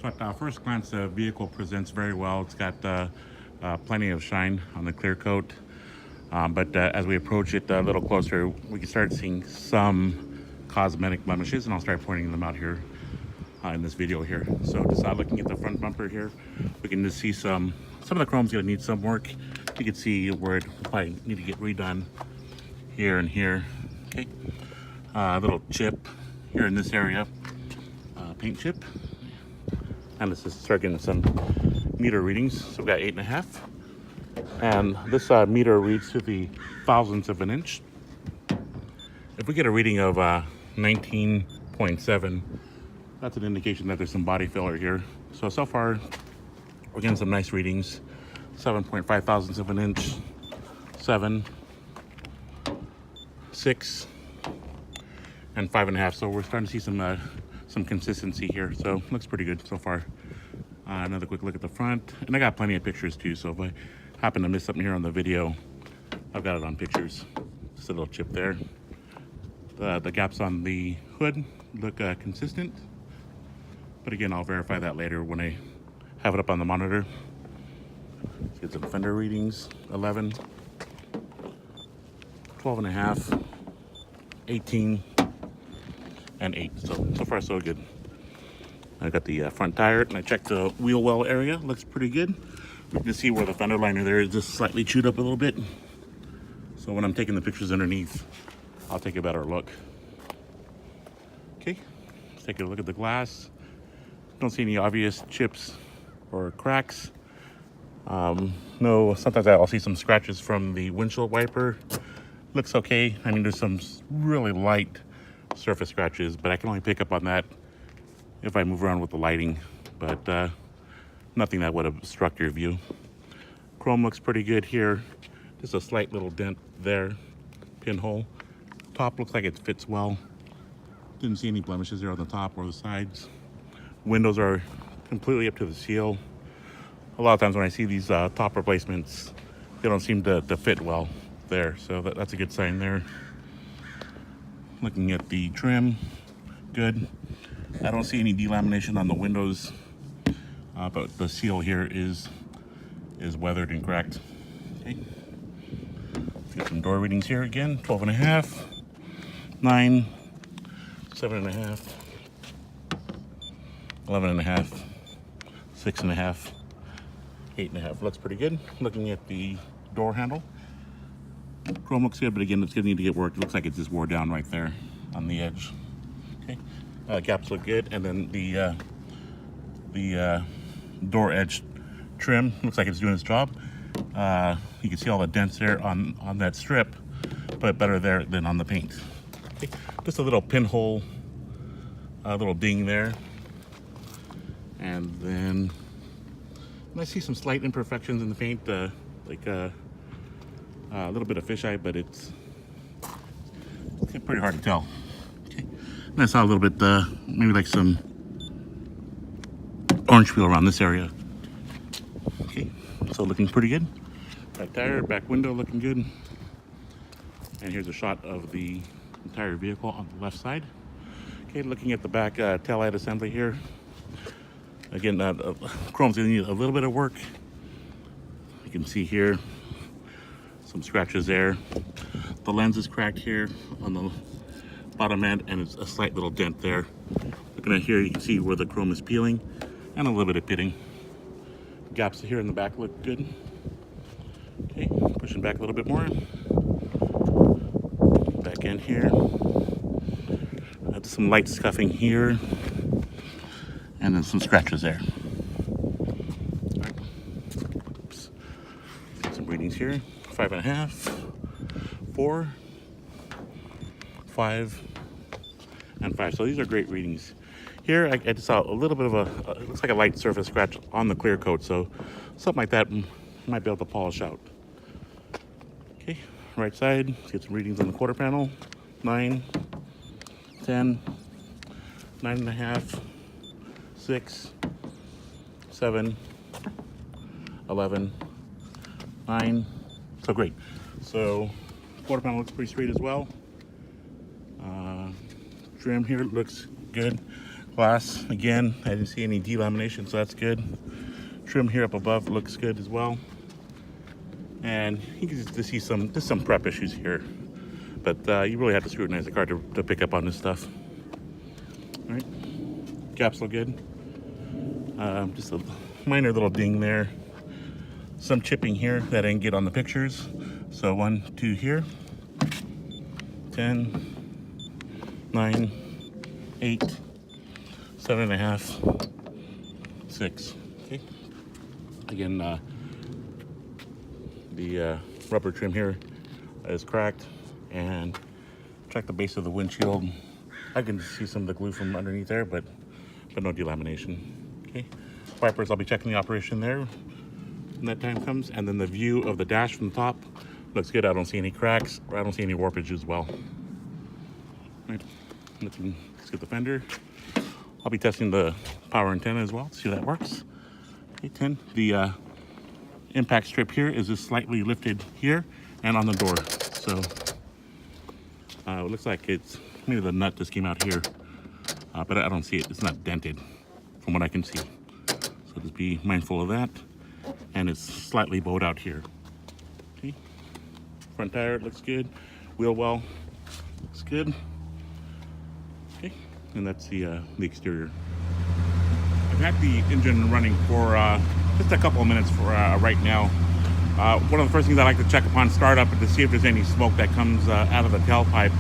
So at first glance, the vehicle presents very well. It's got plenty of shine on the clear coat. But as we approach it a little closer, we can start seeing some cosmetic blemishes, and I'll start pointing them out here in this video here. So just looking at the front bumper here, we can just see some of the chrome's gonna need some work. You can see where it probably need to get redone here and here. Okay, a little chip here in this area, paint chip. And let's just start getting some meter readings. So we've got 8.5. And this meter reads to the thousandths of an inch. If we get a reading of 19.7, that's an indication that there's some body filler here. So far, we're getting some nice readings. 7.5 thousandths of an inch, 7, 6, and 5.5. So we're starting to see some consistency here. So looks pretty good so far. Another quick look at the front, and I got plenty of pictures too. So if I happen to miss something here on the video, I've got it on pictures. Just a little chip there. The gaps on the hood look consistent, but again, I'll verify that later when I have it up on the monitor. Let's get some fender readings. 11, 12.5, 18, and 8. So far so good. I got the front tire, and I checked the wheel well area. Looks pretty good. You can see where the fender liner there is just slightly chewed up a little bit. So when I'm taking the pictures underneath, I'll take a better look. Okay, let's take a look at the glass. Don't see any obvious chips or cracks. No, sometimes I'll see some scratches from the windshield wiper. Looks okay. I mean, there's some really light surface scratches, but I can only pick up on that if I move around with the lighting, but nothing that would obstruct your view. Chrome looks pretty good here. Just a slight little dent there, pinhole. Top looks like it fits well. Didn't see any blemishes there on the top or the sides. Windows are completely up to the seal. A lot of times when I see these top replacements, they don't seem to fit well there, so that's a good sign there. Looking at the trim, good. I don't see any delamination on the windows, but the seal here is weathered and cracked. Okay. Let's get some door readings here again. 12.5, 9, 7.5, 11.5, 6.5, 8.5. Looks pretty good. Looking at the door handle, chrome looks good, but again, it's gonna need to get worked. It looks like it's just wore down right there on the edge. Okay, gaps look good, and then the door edge trim looks like it's doing its job. You can see all the dents there on that strip, but better there than on the paint. Okay. Just a little pinhole, a little ding there, and then I see some slight imperfections in the paint, like a little bit of fisheye, but it's pretty hard to tell. Okay. And I saw a little bit, maybe like some orange peel around this area. Okay, so looking pretty good. Back tire, back window looking good. And here's a shot of the entire vehicle on the left side. Okay, looking at the back taillight assembly here. Again, chrome's gonna need a little bit of work. You can see here some scratches there. The lens is cracked here on the bottom end, and it's a slight little dent there. Looking at here, you can see where the chrome is peeling, and a little bit of pitting. Gaps here in the back look good. Okay, pushing back a little bit more. Back in here. Some light scuffing here, and then some scratches there. All right. Oops. Some readings here. 5.5, 4, 5, and 5. So these are great readings. Here I just saw a little bit of it looks like a light surface scratch on the clear coat, so something like that might be able to polish out. Okay, right side, let's get some readings on the quarter panel. 9, 10, 9.5, 6, 7, 11, 9. So great. So quarter panel looks pretty straight as well. Trim here looks good. Glass, again, I didn't see any delamination, so that's good. Trim here up above looks good as well. And you can just see just some prep issues here. But you really have to scrutinize the car to pick up on this stuff. All right, gaps look good. Just a minor little ding there. Some chipping here that I didn't get on the pictures. So 1, 2 here. 10, 9, 8, 7.5, 6. Okay. Again, the rubber trim here is cracked, and check the base of the windshield. I can see some of the glue from underneath there, but no delamination. Okay. Wipers, I'll be checking the operation there when that time comes, and then the view of the dash from the top looks good. I don't see any cracks, or I don't see any warpage as well. Right. Let's get the fender. I'll be testing the power antenna as well, see how that works. Okay, 10. The impact strip here is just slightly lifted here and on the door. So it looks like it's maybe the nut just came out here, but I don't see it. It's not dented from what I can see. So just be mindful of that. And it's slightly bowed out here. Okay. Front tire looks good. Wheel well looks good. Okay. And that's the exterior. I've had the engine running for just a couple of minutes for right now. One of the first things I like to check upon startup is to see if there's any smoke that comes out of the tailpipe.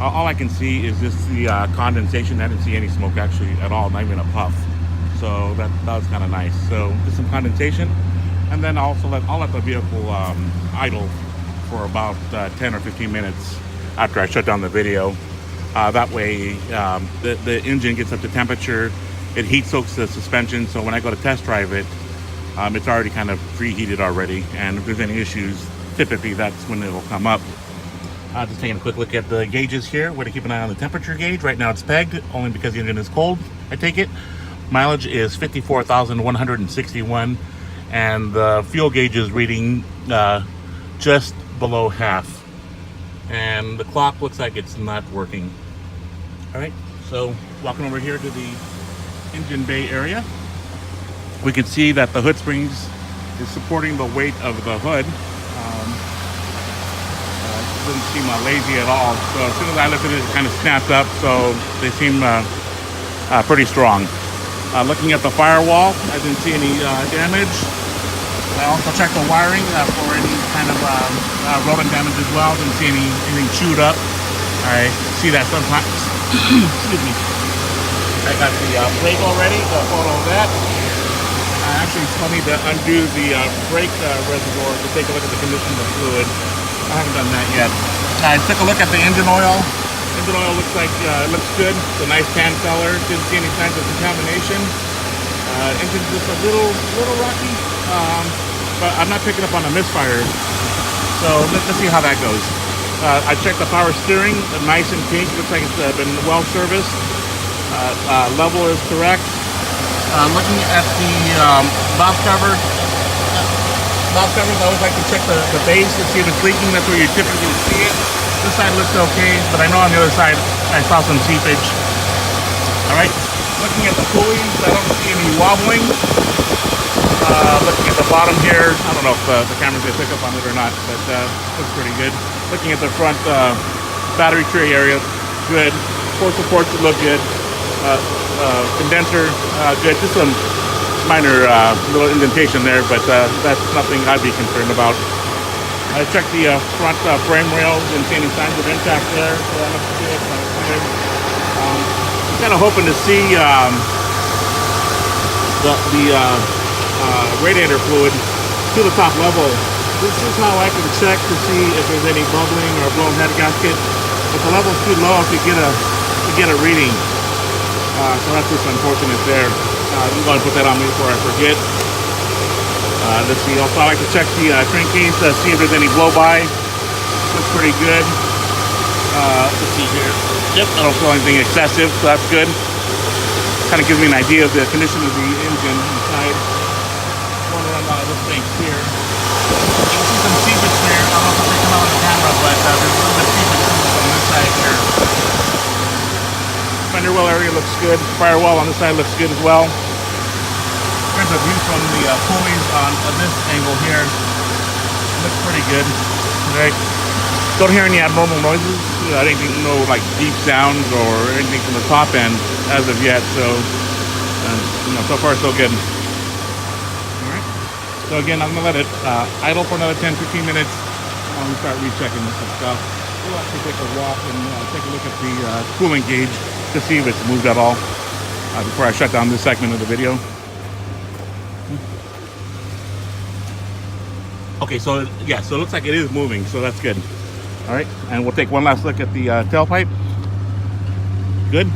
All I can see is just the condensation. I didn't see any smoke actually at all, not even a puff. So that was kind of nice. So just some condensation, and then I'll let the vehicle idle for about 10 or 15 minutes after I shut down the video. That way the engine gets up to temperature. It heat soaks the suspension, so when I go to test drive it, it's already kind of preheated already, and if there's any issues, typically that's when it'll come up. Just taking a quick look at the gauges here. We're going to keep an eye on the temperature gauge. Right now it's pegged, only because the engine is cold, I take it. Mileage is 54,161, and the fuel gauge is reading just below half. And the clock looks like it's not working. All right, so walking over here to the engine bay area, we can see that the hood springs is supporting the weight of the hood. Doesn't seem lazy at all. So as soon as I lifted it, it kind of snapped up. So they seem pretty strong. Looking at the firewall, I didn't see any damage. I also checked the wiring for any kind of rodent damage as well. Didn't see anything chewed up. I see that sometimes. Excuse me. I got the brake already, the photo of that. Actually, it's funny to undo the brake reservoir to take a look at the condition of the fluid. I haven't done that yet. I took a look at the engine oil. Engine oil looks like it looks good. It's a nice tan color. Didn't see any signs of contamination. Engine's just a little rocky, but I'm not picking up on a misfire. So let's see how that goes. I checked the power steering, nice and pink. Looks like it's been well serviced. Level is correct. Looking at the valve covers, I always like to check the base to see if it's leaking. That's where you typically see it. This side looks okay, but I know on the other side I saw some seepage. All right, looking at the pulleys, I don't see any wobbling. Looking at the bottom here, I don't know if the camera's gonna pick up on it or not, but looks pretty good. Looking at the front battery tray area, good. Port supports look good. Condenser, good. Just some minor little indentation there, but that's nothing I'd be concerned about. I checked the front frame rails, didn't see any signs of impact there, so that looks good. I'm kind of hoping to see the radiator fluid to the top level. This is how I can check to see if there's any bubbling or blown head gasket. If the level's too low, to get a reading. So that's just unfortunate there. I'm going to put that on me before I forget. Let's see. Also, I like to check the crankcase to see if there's any blow-by. Looks pretty good. Let's see here. Yep, I don't feel anything excessive, so that's good. Kind of gives me an idea of the condition of the engine inside. Going to run this thing here. You can see some seepage here. I don't know if it's picking out on the camera, but there's a little bit of seepage on this side here. Fender well area looks good. Firewall on this side looks good as well. Here's a view from the pulleys on this angle here. It looks pretty good. Right. Don't hear any abnormal noises. I don't think no like deep sounds or anything from the top end as of yet. So, so far so good. All right. So again, I'm gonna let it idle for another 10-15 minutes. I'm gonna start rechecking this stuff. We'll actually take a walk and take a look at the cooling gauge to see if it's moved at all before I shut down this segment of the video. Okay, so yeah, so it looks like it is moving, so that's good. All right, and we'll take one last look at the tailpipe. Good.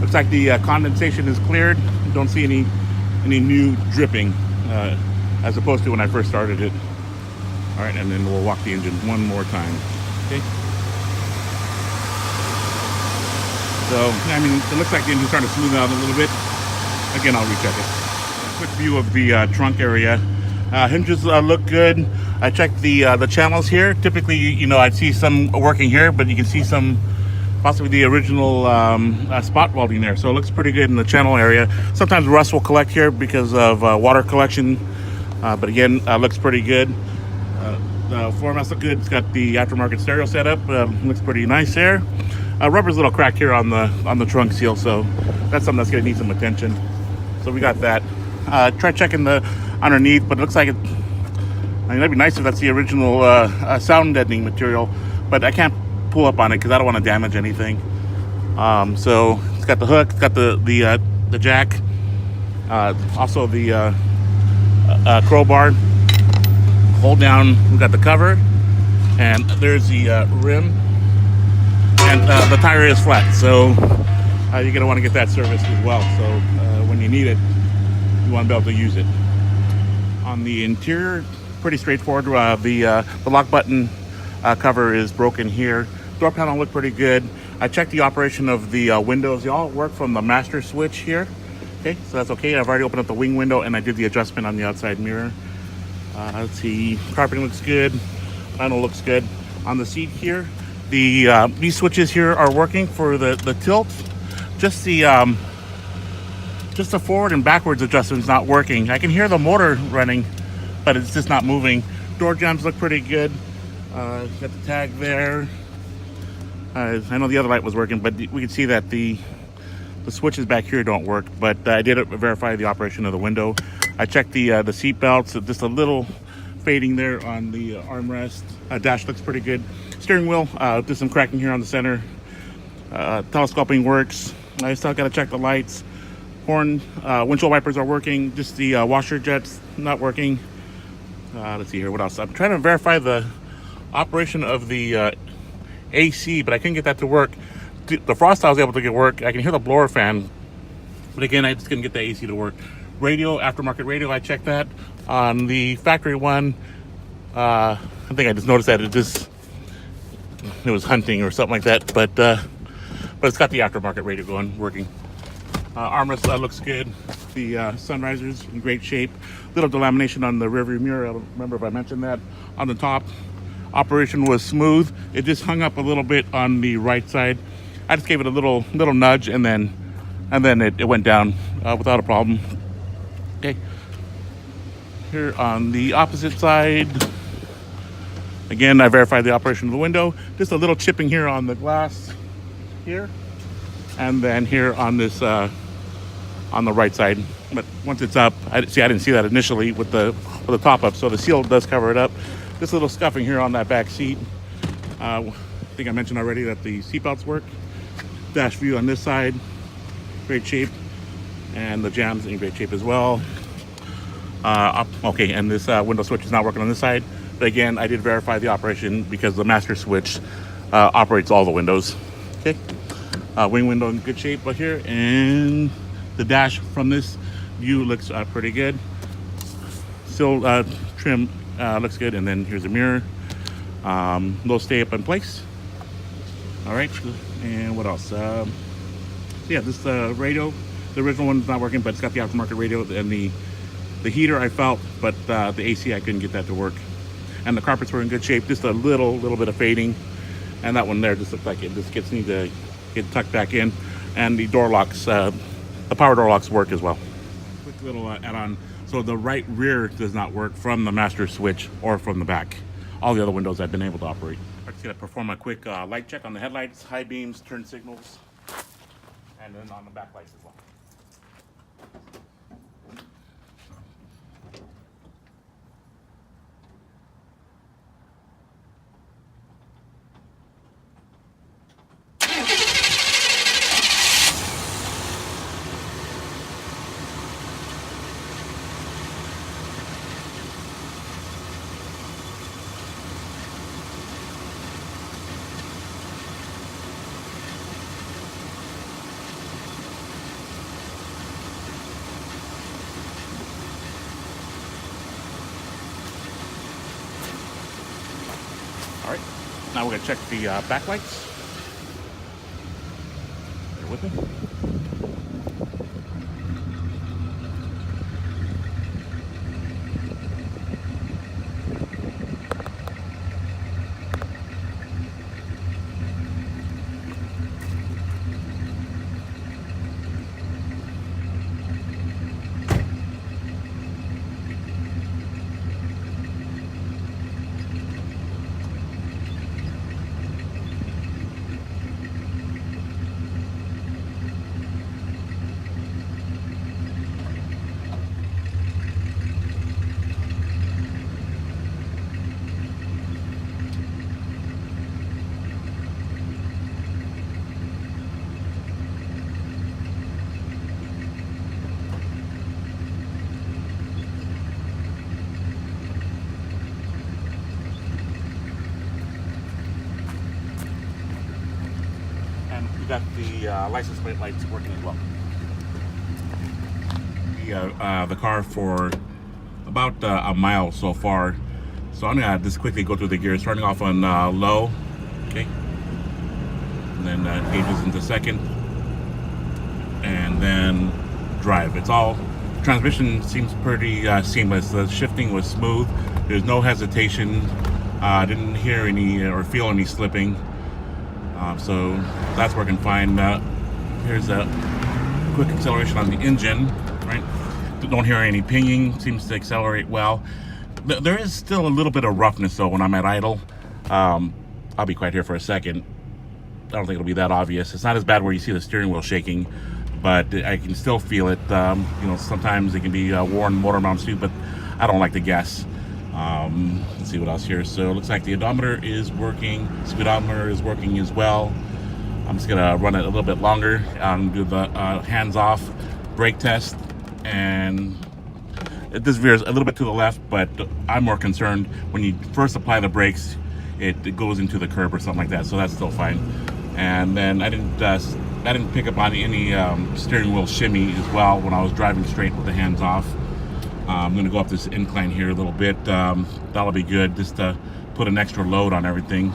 Looks like the condensation is cleared. Don't see any new dripping as opposed to when I first started it. All right, and then we'll walk the engine one more time. Okay. So, I mean, it looks like the engine's starting to smooth out a little bit. Again, I'll recheck it. A quick view of the trunk area. Hinges look good. I checked the channels here. Typically, I'd see some working here, but you can see some, possibly the original spot welding there. So it looks pretty good in the channel area. Sometimes rust will collect here because of water collection, but again, looks pretty good. The floor mats look good. It's got the aftermarket stereo setup. Looks pretty nice there. Rubber's a little cracked here on the trunk seal, so that's something that's gonna need some attention. So we got that. Try checking the underneath, but it looks like it. I mean, that'd be nice if that's the original sound deadening material, but I can't pull up on it because I don't want to damage anything. So it's got the hook, it's got the jack, also the crowbar. Hold down, we've got the cover, and there's the rim, and the tire is flat, so you're gonna want to get that serviced as well. So when you need it, you want to be able to use it. On the interior, pretty straightforward. The lock button cover is broken here. Door panel looked pretty good. I checked the operation of the windows. They all work from the master switch here. Okay, so that's okay. I've already opened up the wing window and I did the adjustment on the outside mirror. Let's see, carpeting looks good. Panel looks good. On the seat here, these switches here are working for the tilt. Just the forward and backwards adjustment's not working. I can hear the motor running, but it's just not moving. Door jambs look pretty good. Got the tag there. I know the other light was working, but we can see that the switches back here don't work, but I did verify the operation of the window. I checked the seat belts, just a little fading there on the armrest. Dash looks pretty good. Steering wheel, just some cracking here on the center. Telescoping works. I still got to check the lights. Horn, windshield wipers are working. Just the washer jets not working. Let's see here, what else? I'm trying to verify the operation of the AC, but I couldn't get that to work. The frost I was able to get work. I can hear the blower fan, but again, I just couldn't get the AC to work. Radio, aftermarket radio, I checked that. On the factory one, I think I just noticed that it was hunting or something like that, but it's got the aftermarket radio working. Armrest looks good. The sun risers in great shape. Little delamination on the rearview mirror. I don't remember if I mentioned that. On the top, operation was smooth. It just hung up a little bit on the right side. I just gave it a little nudge, and then it went down without a problem. Okay. Here on the opposite side, again, I verified the operation of the window. Just a little chipping here on the glass here, and then here on this on the right side. But once it's up, I didn't see that initially with the top up, so the seal does cover it up. This little scuffing here on that back seat. I think I mentioned already that the seatbelts work. Dash view on this side, great shape, and the jambs in great shape as well. Okay, and this window switch is not working on this side, but again, I did verify the operation because the master switch operates all the windows. Okay, wing window in good shape right here, and the dash from this view looks pretty good. Still trim looks good, and then here's a mirror. They'll stay up in place. All right, and what else? Yeah, this radio, the original one's not working, but it's got the aftermarket radio, and the heater I felt, but the AC I couldn't get that to work. And the carpets were in good shape, just a little bit of fading, and that one there just looked like it just needs to get tucked back in. and the door locks, the power door locks work as well. Quick little add-on. So the right rear does not work from the master switch or from the back. All the other windows I've been able to operate. I'm just gonna perform a quick light check on the headlights, high beams, turn signals, and then on the back lights as well. All right, now we're gonna check the back lights. Bear with me. We got the license plate lights working as well. The car for about a mile so far. So I'm gonna just quickly go through the gears, starting off on low, okay, and then gauges into second, and then drive. It's all, transmission seems pretty seamless. The shifting was smooth. There's no hesitation. Didn't hear any or feel any slipping. So that's working fine. Here's a quick acceleration on the engine, right? Don't hear any pinging, seems to accelerate well. There is still a little bit of roughness though when I'm at idle. I'll be quiet here for a second. I don't think it'll be that obvious. It's not as bad where you see the steering wheel shaking, but I can still feel it. You know, sometimes it can be worn motor mounts too, but I don't like to guess. Let's see what else here. So it looks like the odometer is working, speedometer is working as well. I'm just gonna run it a little bit longer, do the hands-off brake test, and this veers a little bit to the left, but I'm more concerned when you first apply the brakes, it goes into the curb or something like that, so that's still fine. And then I didn't pick up on any steering wheel shimmy as well when I was driving straight with the hands off. I'm going to go up this incline here a little bit. That'll be good, just to put an extra load on everything.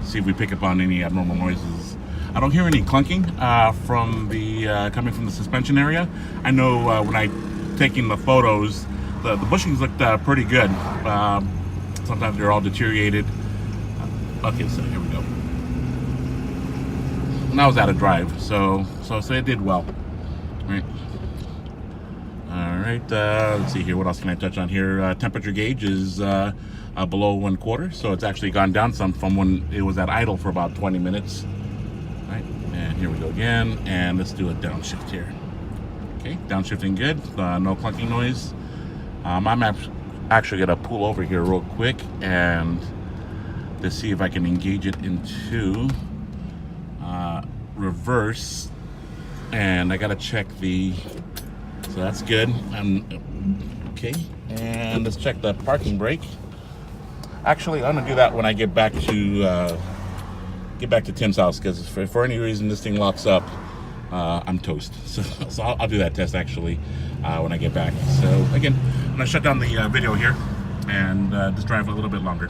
See if we pick up on any abnormal noises. I don't hear any clunking from the coming from the suspension area. I know when I taking the photos, the bushings looked pretty good. Sometimes they're all deteriorated. Okay, so here we go. And I was out of drive, so it did well, right? All right, let's see here. What else can I touch on here? Temperature gauge is below 1/4, so it's actually gone down some from when it was at idle for about 20 minutes. Right, and here we go again, and let's do a downshift here. Okay, downshifting good, no clunking noise. I'm actually gonna pull over here real quick and to see if I can engage it into reverse, and I gotta check the. So that's good. Okay, and let's check the parking brake. Actually, I'm gonna do that when I get back to Tim's house, because if for any reason this thing locks up, I'm toast. So I'll do that test actually when I get back. So again, I'm gonna shut down the video here and just drive a little bit longer.